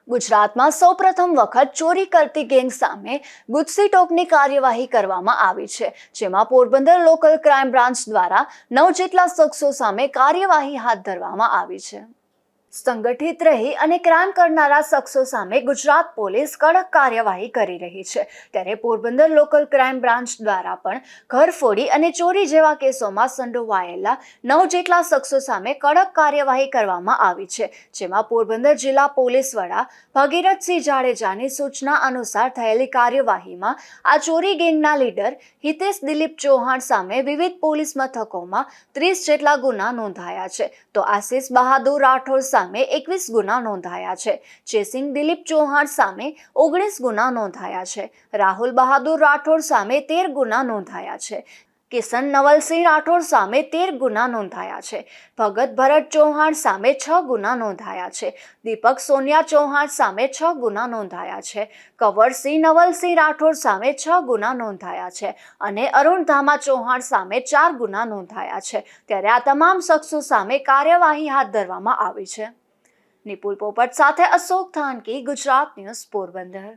ગુજરાતમાં સૌપ્રથમ વખત ચોરી કરતી ગેંગ સામે ગુજસી ટોકની કાર્યવાહી કરવામાં આવી છે, જેમાં પોરબંદર લોકલ ક્રાઇમ બ્રાન્ચ દ્વારા 9 જેટલા શખ્સો સામે કાર્યવાહી હાથ ધરવામાં આવી છે। સંગઠિત રહી અને ક્રાઇમ કરનારા શખ્સો સામે ગુજરાત પોલીસ કડક કાર્યવાહી કરી રહી છે, ત્યારે પોરબંદર લોકલ ક્રાઇમ બ્રાન્ચ દ્વારા પણ ઘરફોડી અને ચોરી જેવા કેસોમાં સંડોવાયેલા 9 જેટલા શખ્સો સામે કડક કાર્યવાહી કરવામાં આવી છે, જેમાં પોરબંદર જિલ્લા પોલીસ વડા ભગીરથસિંહ જાડેજાની સૂચના અનુસાર થયેલી કાર્યવાહીમાં આ ચોરી ગેંગના લીડર હિતેશ દિલીપ ચૌહાણ સામે વિવિધ પોલીસ મથકોમાં 30 જેટલા ગુના નોંધાયા છે, તો આશિષ બહાદુર રાઠોડ સામે 21 ગુના નોંધાયા છે, ચેસિંગ દિલીપ ચૌહાણ સામે 19 ગુના નોંધાયા છે, રાહુલ બહાદુર રાઠોડ સામે 13 ગુના નોંધાયા છે, કિશન નવલસિંહ રાઠોડ સામે 13 ગુના નોંધાયા છે, ભગત ભરત ચૌહાણ સામે 6 ગુના નોંધાયા છે, દીપક સોનિયા ચૌહાણ સામે 6 ગુના નોંધાયા છે, કંવરસિંહ નવલસિંહ રાઠોડ સામે 6 ગુના નોંધાયા છે અને અરુણ ધામા ચૌહાણ સામે 4 ગુના નોંધાયા છે। ત્યારે આ તમામ શખ્સો સામે કાર્યવાહી હાથ ધરવામાં આવી છે। નિપુલ પોપટ સાથે અશોક થાનકી, ગુજરાત ન્યૂઝ, પોરબંદર।